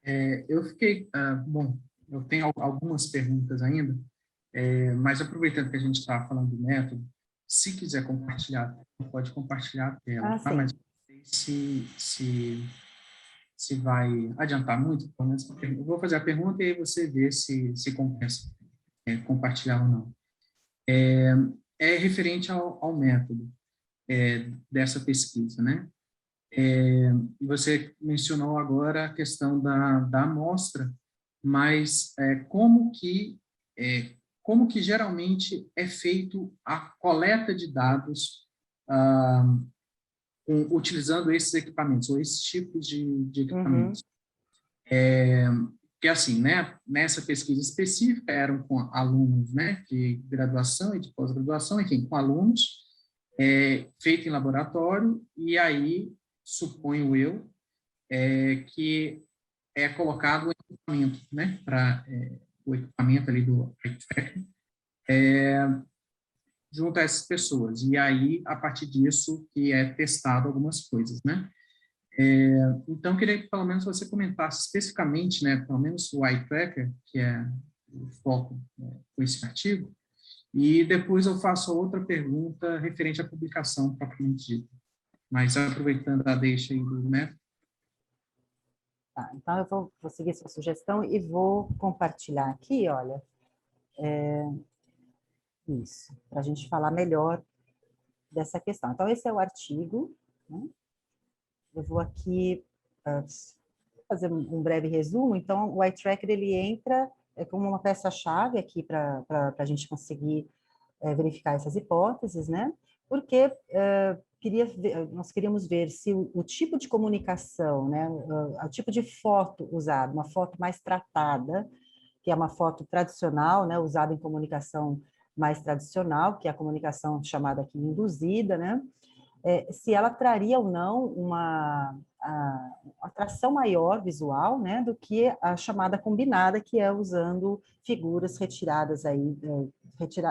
Eu fiquei, bom, eu tenho algumas perguntas ainda, mas aproveitando que a gente está falando do método, se quiser compartilhar, pode compartilhar a tela, Ah, tá? Mas sim. não sei se vai adiantar muito, pelo menos eu vou fazer a pergunta e aí você vê se compensa compartilhar ou não. É referente ao método dessa pesquisa, né? Você mencionou agora a questão da amostra, mas como que geralmente é feito a coleta de dados ah, utilizando esses equipamentos, ou esses tipos de Uhum, equipamentos? Porque, assim, né, nessa pesquisa específica, eram com alunos, né, de graduação e de pós-graduação, enfim, com alunos, feito em laboratório, e aí, suponho eu, que é colocado o equipamento, né, o equipamento ali do eye tracking, junto a essas pessoas. E aí, a partir disso, que é testado algumas coisas, né? Então, queria que pelo menos você comentasse especificamente, né, pelo menos o eye tracker, que é o foco com esse artigo, e depois eu faço outra pergunta referente à publicação propriamente dita. Mas aproveitando a deixa aí do método. tá. Então, eu vou seguir sua sugestão e vou compartilhar aqui, olha, isso, para a gente falar melhor dessa questão. Então, esse é o artigo, né? Eu vou aqui fazer um breve resumo. Então, o eye tracker, ele entra como uma peça-chave aqui para a gente conseguir verificar essas hipóteses, né? Porque nós queríamos ver se o tipo de comunicação, né, o tipo de foto usada, uma foto mais tratada, que é uma foto tradicional, né, usada em comunicação mais tradicional, que é a comunicação chamada aqui induzida, né? Se ela traria ou não uma atração maior visual, né, do que a chamada combinada, que é usando figuras retiradas aí,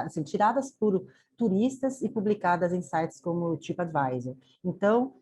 assim, tiradas por turistas e publicadas em sites como o TripAdvisor. Então,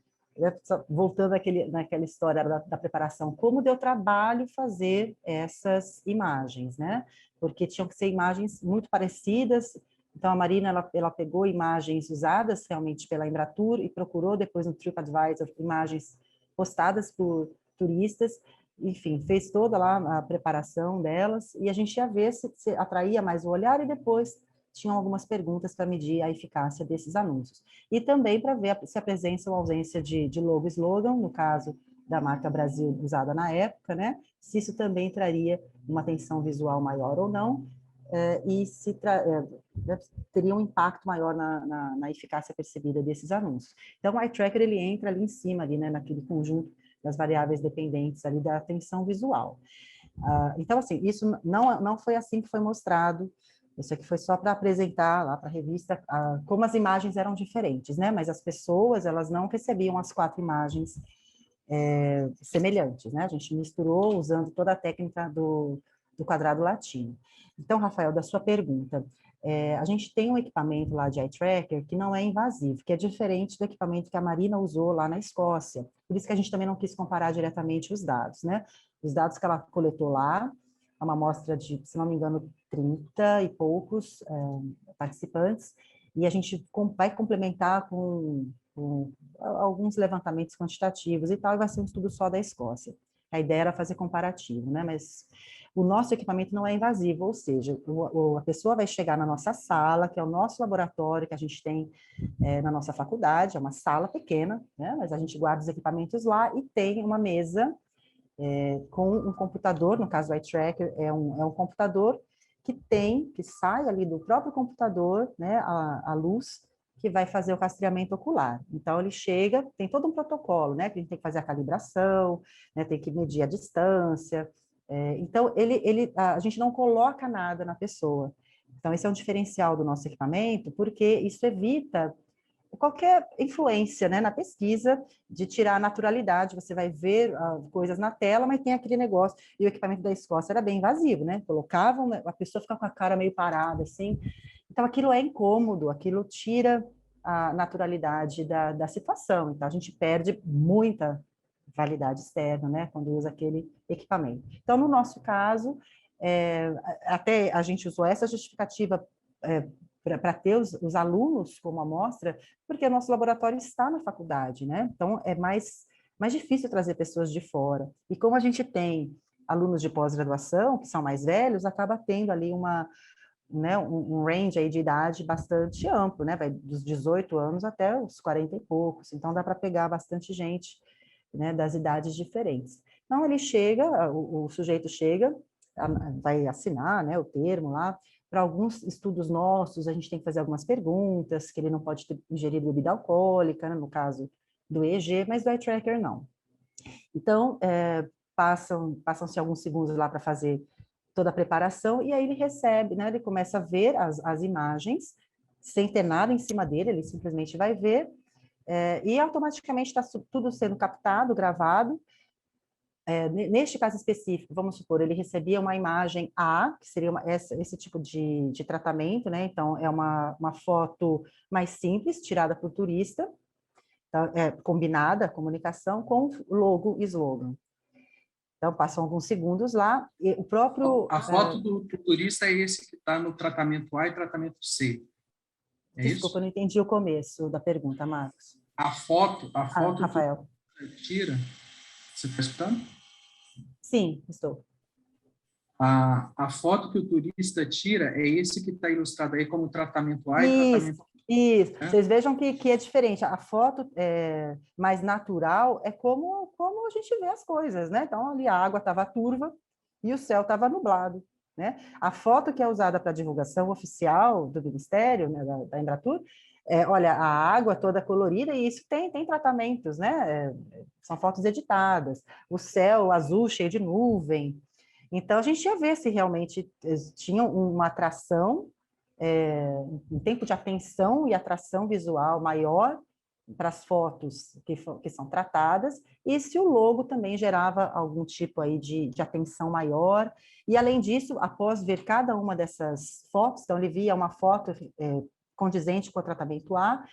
voltando naquela história da preparação, como deu trabalho fazer essas imagens, né? Porque tinham que ser imagens muito parecidas. Então, a Marina, ela pegou imagens usadas realmente pela Embratur e procurou depois no TripAdvisor imagens postadas por turistas, enfim, fez toda lá a preparação delas, e a gente ia ver se atraía mais o olhar, e depois tinham algumas perguntas para medir a eficácia desses anúncios. E também para ver se a presença ou ausência de logo e slogan, no caso da marca Brasil usada na época, né, se isso também traria uma atenção visual maior ou não, e se teria um impacto maior na eficácia percebida desses anúncios. Então, o eye tracker, ele entra ali em cima, ali, né, naquele conjunto das variáveis dependentes ali da atenção visual. Então, assim, isso não foi assim que foi mostrado, isso aqui foi só para apresentar lá para a revista como as imagens eram diferentes, né, mas as pessoas, elas não recebiam as 4 imagens semelhantes, né, a gente misturou usando toda a técnica do quadrado latino. Então, Rafael, da sua pergunta, a gente tem um equipamento lá de eye tracker que não é invasivo, que é diferente do equipamento que a Marina usou lá na Escócia. Por isso que a gente também não quis comparar diretamente os dados, né? Os dados que ela coletou lá, é uma amostra de, se não me engano, 30 e poucos participantes, e a gente vai complementar com alguns levantamentos quantitativos e tal, e vai ser um estudo só da Escócia. A ideia era fazer comparativo, né? Mas o nosso equipamento não é invasivo, ou seja, a pessoa vai chegar na nossa sala, que é o nosso laboratório que a gente tem na nossa faculdade, é uma sala pequena, né? Mas a gente guarda os equipamentos lá e tem uma mesa com um computador, no caso do eye tracker, é um computador que sai ali do próprio computador, né, a luz, que vai fazer o rastreamento ocular. Então, ele chega, tem todo um protocolo, né, que a gente tem que fazer a calibração, né, tem que medir a distância. Então, a gente não coloca nada na pessoa. Então, esse é um diferencial do nosso equipamento, porque isso evita qualquer influência, né, na pesquisa, de tirar a naturalidade. Você vai ver coisas na tela, mas tem aquele negócio. E o equipamento da Escócia era bem invasivo, né? Colocavam, a pessoa fica com a cara meio parada, assim. Então, aquilo é incômodo, aquilo tira a naturalidade da situação. Então, a gente perde muita validade externa, né, quando usa aquele equipamento. Então, no nosso caso, até a gente usou essa justificativa para ter os alunos como amostra, porque o nosso laboratório está na faculdade, né? Então, é mais difícil trazer pessoas de fora. E como a gente tem alunos de pós-graduação, que são mais velhos, acaba tendo ali né, um range aí de idade bastante amplo, né? Vai dos 18 anos até os 40 e poucos. Então, dá para pegar bastante gente, né, das idades diferentes. Então, ele chega, o sujeito chega, vai assinar, né, o termo lá. Para alguns estudos nossos, a gente tem que fazer algumas perguntas, que ele não pode ter ingerido bebida alcoólica, né, no caso do EEG, mas do eye tracker não. Então, passam-se alguns segundos lá para fazer toda a preparação, e aí ele recebe, né, ele começa a ver as imagens, sem ter nada em cima dele, ele simplesmente vai ver, e automaticamente está tudo sendo captado, gravado. Neste caso específico, vamos supor, ele recebia uma imagem A, que seria esse tipo de tratamento, né? Então, é uma foto mais simples, tirada por turista, então, combinada a comunicação com logo e slogan. Então, passam alguns segundos lá, e o próprio... A foto do turista é esse que está no tratamento A e tratamento C. Desculpa, eu não entendi o começo da pergunta, Marcos. A foto Rafael. que tira... Você está escutando? Sim, estou. A foto que o turista tira é esse que está ilustrado aí como tratamento A e tratamento B. Isso. Vocês vejam que é diferente. A foto mais natural é como a gente vê as coisas, né? Então, ali a água estava turva e o céu estava nublado, né? A foto que é usada para divulgação oficial do Ministério, né, da Embratur, olha, a água toda colorida, e isso tem tratamentos, né? São fotos editadas. O céu azul cheio de nuvem. Então, a gente ia ver se realmente tinham uma atração, um tempo de atenção e atração visual maior para as fotos que são tratadas, e se o logo também gerava algum tipo aí de atenção maior. E, além disso, após ver cada uma dessas fotos, então ele via uma foto condizente com o tratamento A,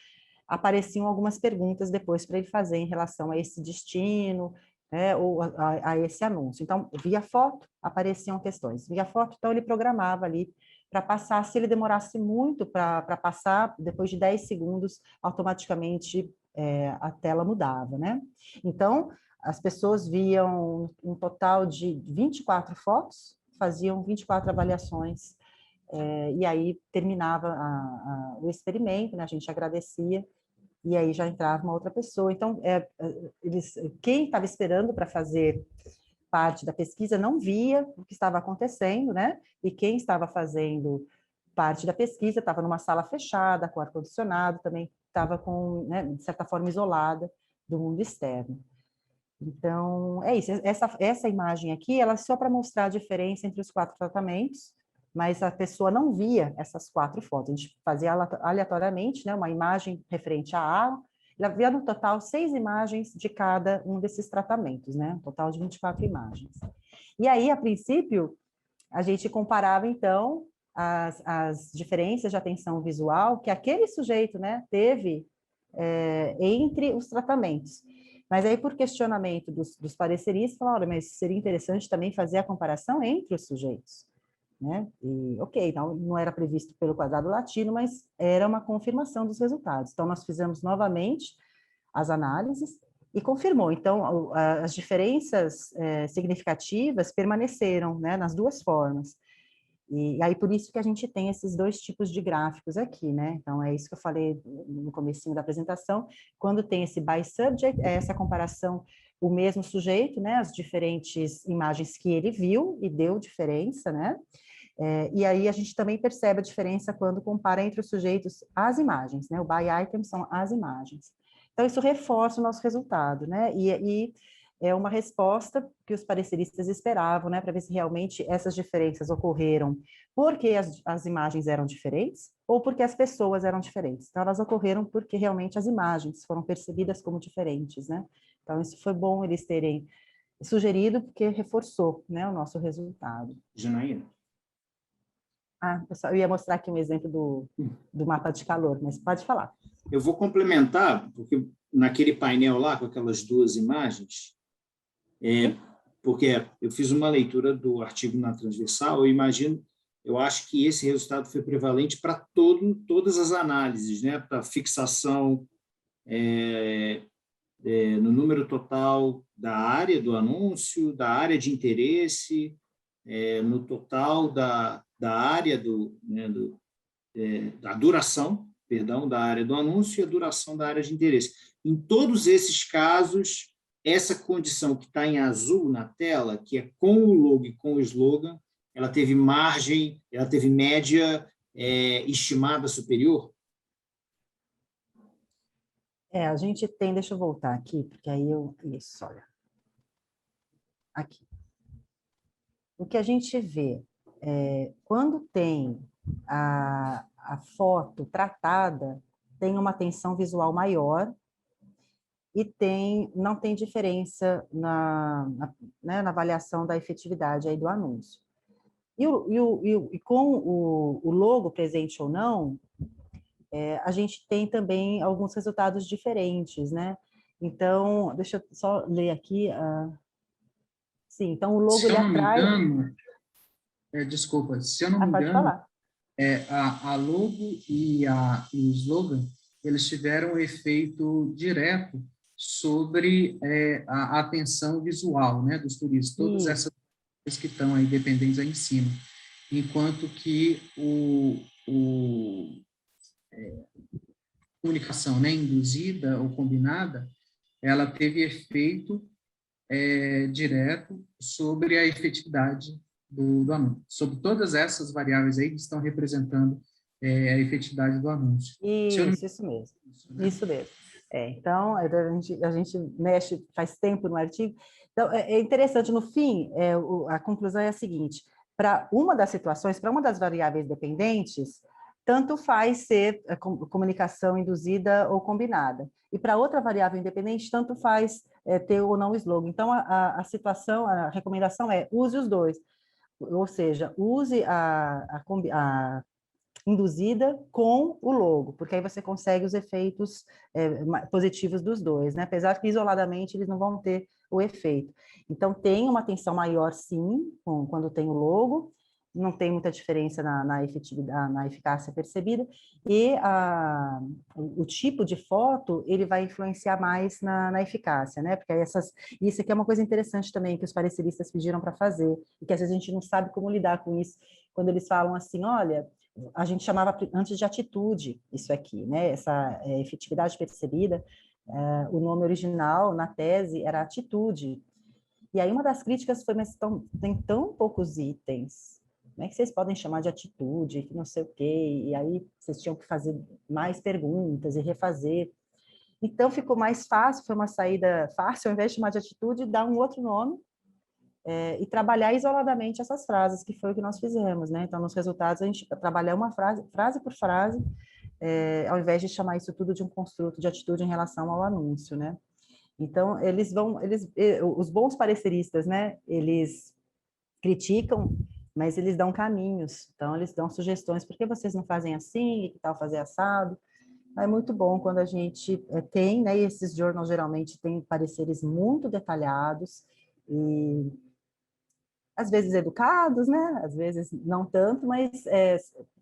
apareciam algumas perguntas depois para ele fazer em relação a esse destino, ou a esse anúncio. Então, via foto, apareciam questões. Via foto, então ele programava ali para passar. Se ele demorasse muito para passar, depois de 10 segundos, automaticamente a tela mudava, né? Então, as pessoas viam um total de 24 fotos, faziam 24 avaliações, e aí terminava o experimento, né? A gente agradecia, e aí já entrava uma outra pessoa. Então, quem estava esperando para fazer parte da pesquisa não via o que estava acontecendo, né? E quem estava fazendo parte da pesquisa estava numa sala fechada, com ar-condicionado, também estava né, de certa forma isolada do mundo externo. Então, é isso. Essa imagem aqui, ela é só para mostrar a diferença entre os 4 tratamentos, mas a pessoa não via essas 4 fotos. A gente fazia aleatoriamente, né, uma imagem referente à água, ela via no total 6 imagens de cada um desses tratamentos, né, um total de 24 imagens. E aí, a princípio, a gente comparava, então, as diferenças de atenção visual que aquele sujeito, né, teve entre os tratamentos. Mas aí, por questionamento dos pareceristas, falaram, mas seria interessante também fazer a comparação entre os sujeitos, né? E, ok, não era previsto pelo quadrado latino, mas era uma confirmação dos resultados. Então, nós fizemos novamente as análises e confirmou. Então, as diferenças significativas permaneceram, né, nas duas formas. E aí, por isso que a gente tem esses 2 tipos de gráficos aqui, né? Então, é isso que eu falei no comecinho da apresentação. Quando tem esse by subject, é essa comparação, o mesmo sujeito, né? As diferentes imagens que ele viu e deu diferença, né? E aí a gente também percebe a diferença quando compara entre os sujeitos as imagens, né? O by item são as imagens. Então, isso reforça o nosso resultado, né? E é uma resposta que os pareceristas esperavam, né? Para ver se realmente essas diferenças ocorreram porque as imagens eram diferentes ou porque as pessoas eram diferentes. Então, elas ocorreram porque realmente as imagens foram percebidas como diferentes, né? Então, isso foi bom eles terem sugerido, porque reforçou, né, o nosso resultado. Janaína? Eu ia mostrar aqui um exemplo do mapa de calor, mas pode falar. Eu vou complementar, porque naquele painel lá, com aquelas 2 imagens, Porque eu fiz uma leitura do artigo na Transversal, eu acho que esse resultado foi prevalente para todas as análises, né? Para fixação no número total da área do anúncio, da área de interesse, no total da área da duração, perdão, da área do anúncio e a duração da área de interesse. Em todos esses casos, essa condição que está em azul na tela, que é com o logo e com o slogan, ela teve margem, ela teve média estimada superior? A gente tem, deixa eu voltar aqui, porque aí isso, olha. Aqui. O que a gente vê, quando tem a foto tratada, tem uma atenção visual maior e não tem diferença né, na avaliação da efetividade aí do anúncio. E com o logo presente ou não, a gente tem também alguns resultados diferentes, né? Então, deixa eu só ler aqui. Sim, então o logo ele atrai... Se eu não me engano, desculpa, se eu não me pode engano, falar. A logo e o slogan, eles tiveram um efeito direto sobre a atenção visual, né, dos turistas, todas essas coisas que estão aí dependentes aí em cima, enquanto que comunicação, né, induzida ou combinada, ela teve efeito direto sobre a efetividade do anúncio, sobre todas essas variáveis aí que estão representando a efetividade do anúncio. Isso mesmo. Né? Isso mesmo. Então, a gente mexe faz tempo no artigo. Então, é interessante, no fim, a conclusão é a seguinte: para uma das situações, para uma das variáveis dependentes, tanto faz ser comunicação induzida ou combinada. E para outra variável independente, tanto faz ter ou não o slogan. Então, a situação, a recomendação é use os dois. Ou seja, use a induzida com o logo, porque aí você consegue os efeitos positivos dos dois, né? Apesar que isoladamente eles não vão ter o efeito. Então, tem uma atenção maior, sim, quando tem o logo, não tem muita diferença na efetividade, na eficácia percebida, e o tipo de foto, ele vai influenciar mais na eficácia, né? Porque isso aqui é uma coisa interessante também que os pareceristas pediram para fazer, e que às vezes a gente não sabe como lidar com isso, quando eles falam assim, olha, a gente chamava antes de atitude isso aqui, né? Essa efetividade percebida, o nome original na tese era atitude. E aí uma das críticas foi, mas tem tão poucos itens, como é que vocês podem chamar de atitude, que não sei o quê, e aí vocês tinham que fazer mais perguntas e refazer. Então ficou mais fácil, foi uma saída fácil, ao invés de chamar de atitude, dar um outro nome, e trabalhar isoladamente essas frases, que foi o que nós fizemos, né? Então, nos resultados, a gente trabalhar uma frase por frase, ao invés de chamar isso tudo de um construto de atitude em relação ao anúncio, né? Então, os bons pareceristas, né? Eles criticam, mas eles dão caminhos. Então, eles dão sugestões. Por que vocês não fazem assim? Que tal fazer assado? É muito bom quando a gente tem, né? E esses journals geralmente têm pareceres muito detalhados e às vezes educados, né? Às vezes não tanto, mas,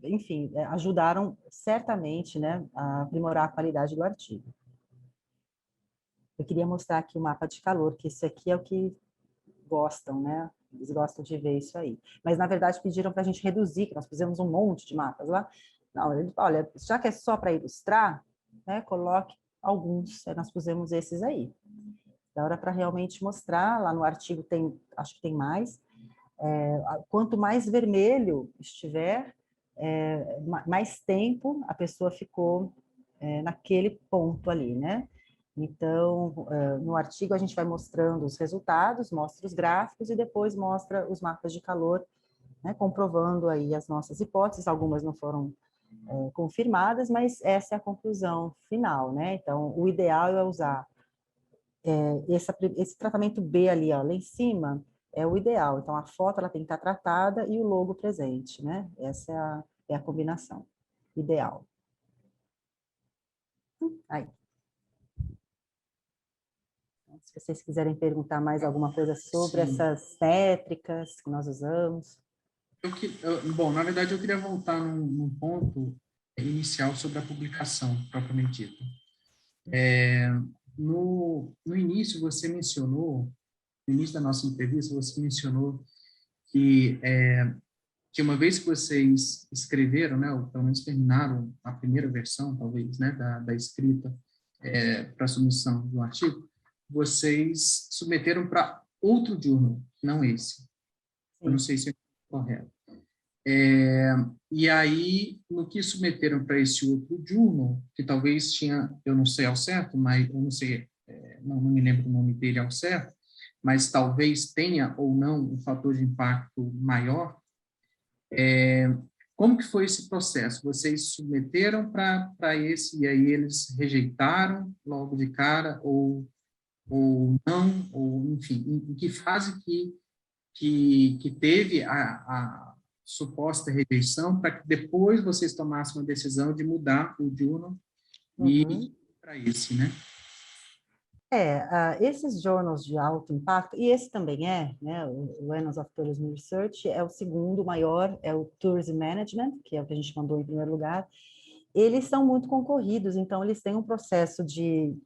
enfim, ajudaram certamente, né, a aprimorar a qualidade do artigo. Eu queria mostrar aqui o mapa de calor, que isso aqui é o que gostam, né? Eles gostam de ver isso aí. Mas, na verdade, pediram para a gente reduzir, que nós fizemos um monte de mapas lá. Não, olha, já que é só para ilustrar, né, coloque alguns, nós pusemos esses aí. Da hora para realmente mostrar, lá no artigo tem, acho que tem mais, quanto mais vermelho estiver, mais tempo a pessoa ficou naquele ponto ali, né? Então, no artigo a gente vai mostrando os resultados, mostra os gráficos e depois mostra os mapas de calor, né, comprovando aí as nossas hipóteses, algumas não foram confirmadas, mas essa é a conclusão final, né? Então, o ideal é usar esse tratamento B ali, ó, lá em cima, é o ideal. Então, a foto ela tem que estar tratada e o logo presente, né? Essa é a combinação ideal. Aí. Se vocês quiserem perguntar mais alguma coisa sobre essas métricas que nós usamos. Bom, na verdade, eu queria voltar num ponto inicial sobre a publicação, propriamente dita. No início, você mencionou, no início da nossa entrevista, você mencionou que uma vez que vocês escreveram, né, ou pelo menos terminaram a primeira versão, talvez, né, da escrita para submissão do artigo, vocês submeteram para outro journal, não esse. Eu não sei se é correto. E aí, no que submeteram para esse outro journal, que talvez tinha, eu não sei ao certo, mas eu não sei, não me lembro o nome dele ao certo, mas talvez tenha ou não um fator de impacto maior. Como que foi esse processo? Vocês submeteram para esse e aí eles rejeitaram logo de cara ou não, ou enfim, em que fase que teve a suposta rejeição para que depois vocês tomassem uma decisão de mudar o journal e para esse, né? Esses journals de alto impacto, e esse também né, o Annals of Tourism Research é o segundo maior, é o Tourism Management, que é o que a gente mandou em primeiro lugar. Eles são muito concorridos, então eles têm um processo de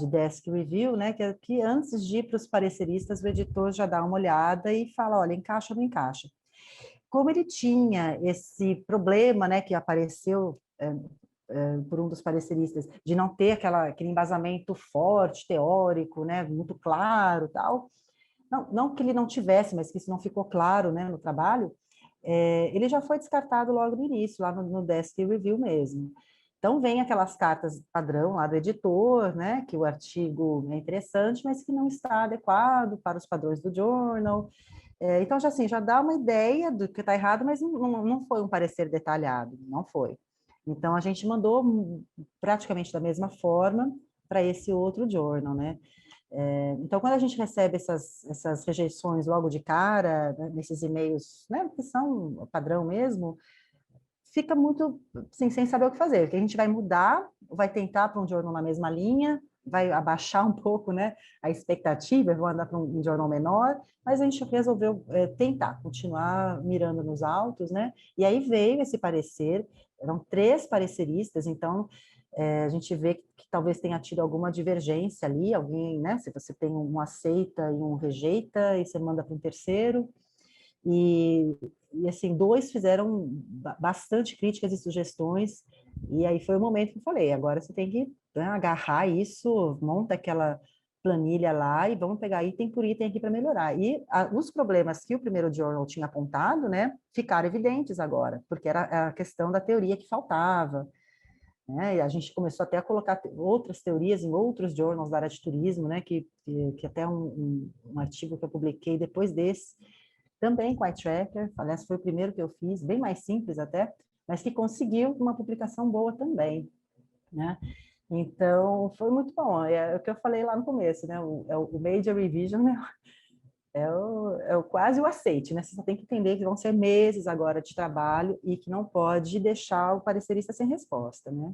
desk review, né, que antes de ir para os pareceristas, o editor já dá uma olhada e fala, olha, encaixa ou não encaixa. Como ele tinha esse problema, né, que apareceu por um dos pareceristas, de não ter aquele embasamento forte, teórico, né, muito claro, tal, não que ele não tivesse, mas que isso não ficou claro, né, no trabalho, ele já foi descartado logo no início, lá no desk review mesmo. Então, vem aquelas cartas padrão lá do editor, né, que o artigo é interessante, mas que não está adequado para os padrões do journal. Então, já dá uma ideia do que está errado, mas não foi um parecer detalhado, não foi. Então, a gente mandou praticamente da mesma forma para esse outro journal, né? Então, quando a gente recebe essas rejeições logo de cara, né, nesses e-mails, né, que são padrão mesmo, fica muito assim, sem saber o que fazer, porque a gente vai mudar, vai tentar para um journal na mesma linha, vai abaixar um pouco, né, a expectativa, vou andar para um jornal menor, mas a gente resolveu tentar, continuar mirando nos altos, né, e aí veio esse parecer, eram 3 pareceristas, então a gente vê que talvez tenha tido alguma divergência ali, alguém, né, se você tem um aceita e um rejeita, e você manda para um terceiro, e assim, 2 fizeram bastante críticas e sugestões, e aí foi o momento que eu falei, agora você tem que, né, agarrar isso, monta aquela planilha lá e vamos pegar item por item aqui para melhorar. E os problemas que o primeiro journal tinha apontado, né, ficaram evidentes agora, porque era a questão da teoria que faltava, né, e a gente começou até a colocar outras teorias em outros journals da área de turismo, né, que até um artigo que eu publiquei depois desse, também com iTracker, aliás, foi o primeiro que eu fiz, bem mais simples até, mas que conseguiu uma publicação boa também, né? Então, foi muito bom, é o que eu falei lá no começo, né? O Major Revision, né? Quase o aceite, né? Você só tem que entender que vão ser meses agora de trabalho e que não pode deixar o parecerista sem resposta, né?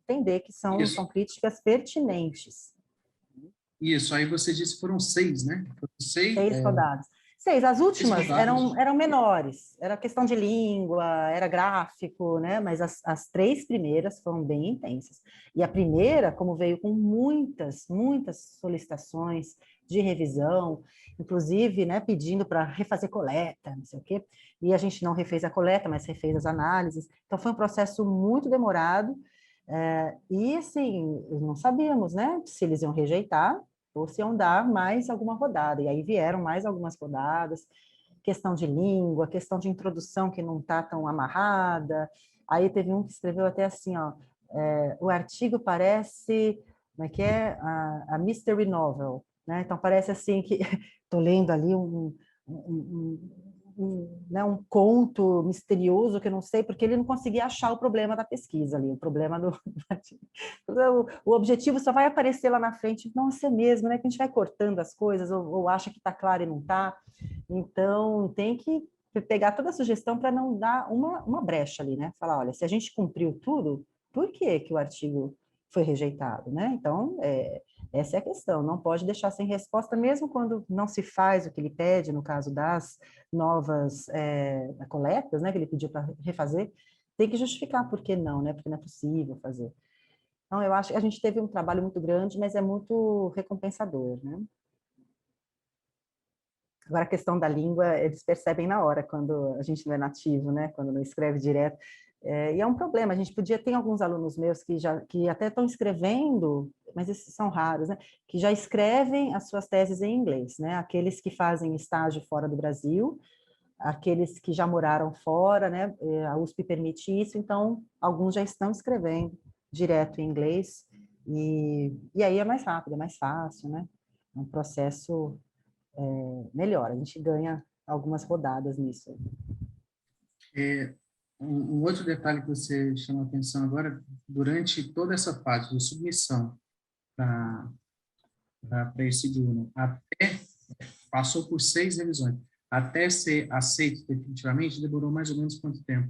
Entender que são críticas pertinentes. Isso, aí você disse que foram 6, né? Foram 6 rodadas. 6, as últimas eram menores, era questão de língua, era gráfico, né? Mas as 3 primeiras foram bem intensas. E a primeira, como veio com muitas solicitações de revisão, inclusive, né, pedindo para refazer coleta, não sei o quê, e a gente não refez a coleta, mas refez as análises. Então, foi um processo muito demorado, e assim, não sabíamos, né, se eles iam rejeitar, ou se iam dar mais alguma rodada, e aí vieram mais algumas rodadas, questão de língua, questão de introdução que não está tão amarrada, aí teve um que escreveu até assim, ó, o artigo parece, como é que é? A mystery novel, né? Então parece assim que, estou lendo ali né, um conto misterioso que eu não sei, porque ele não conseguia achar o problema da pesquisa ali, o problema do... o objetivo só vai aparecer lá na frente, nossa, é mesmo, né, que a gente vai cortando as coisas, ou acha que está claro e não está, então tem que pegar toda a sugestão para não dar uma brecha ali, né, falar, olha, se a gente cumpriu tudo, por que que o artigo foi rejeitado, né, então, Essa é a questão, não pode deixar sem resposta, mesmo quando não se faz o que ele pede, no caso das novas coletas, né, que ele pediu para refazer, tem que justificar por que não, né, porque não é possível fazer. Então, eu acho que a gente teve um trabalho muito grande, mas é muito recompensador, né? Agora, a questão da língua, eles percebem na hora, quando a gente não é nativo, né? Quando não escreve direto. E é um problema, a gente podia ter alguns alunos meus que até estão escrevendo, mas esses são raros, né? Que já escrevem as suas teses em inglês, né? Aqueles que fazem estágio fora do Brasil, aqueles que já moraram fora, né? A USP permite isso, então alguns já estão escrevendo direto em inglês, e aí é mais rápido, é mais fácil, né? É um processo melhor, a gente ganha algumas rodadas nisso. Um outro detalhe que você chamou a atenção agora, durante toda essa fase de submissão para esse journal, até passou por 6 revisões, até ser aceito definitivamente, demorou mais ou menos quanto tempo?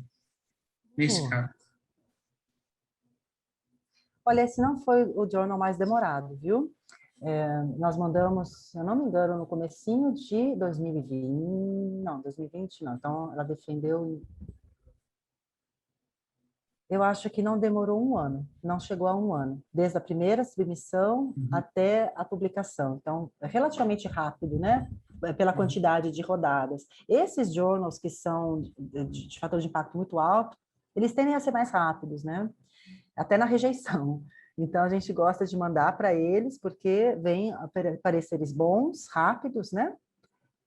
Nesse caso. Olha, esse não foi o journal mais demorado, viu? Nós mandamos, se eu não me engano, no comecinho de 2020, não, 2020 não, então ela defendeu, eu acho que não demorou um ano, não chegou a um ano, desde a primeira submissão até a publicação, então é relativamente rápido, né? Pela quantidade de rodadas. Esses journals que são de fator de impacto muito alto, eles tendem a ser mais rápidos, né? Até na rejeição. Então, a gente gosta de mandar para eles, porque vem pareceres bons, rápidos, né?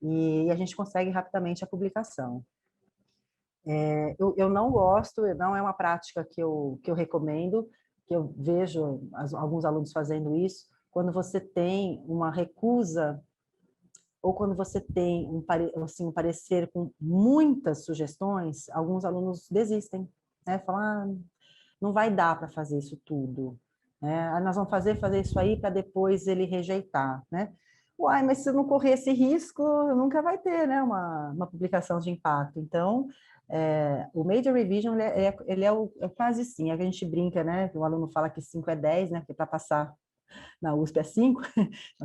E a gente consegue rapidamente a publicação. Eu não gosto, não é uma prática que eu recomendo, que eu vejo alguns alunos fazendo isso, quando você tem uma recusa, ou quando você tem um parecer com muitas sugestões, alguns alunos desistem, né? Falam, não vai dar para fazer isso tudo, né? Nós vamos fazer isso aí para depois ele rejeitar, né? Uai, mas se não correr esse risco, nunca vai ter, né, uma publicação de impacto. Então, o Major Revision, ele é quase sim, a gente brinca, né, que o aluno fala que 5 é 10, né, porque para passar na USP é 5,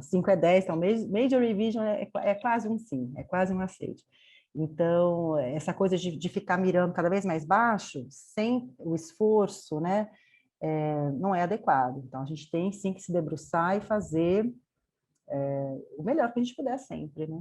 5 é 10, então Major Revision é quase um sim, é quase um aceite. Então, essa coisa de ficar mirando cada vez mais baixo, sem o esforço, né, não é adequado. Então, a gente tem sim que se debruçar e fazer o melhor que a gente puder sempre, né?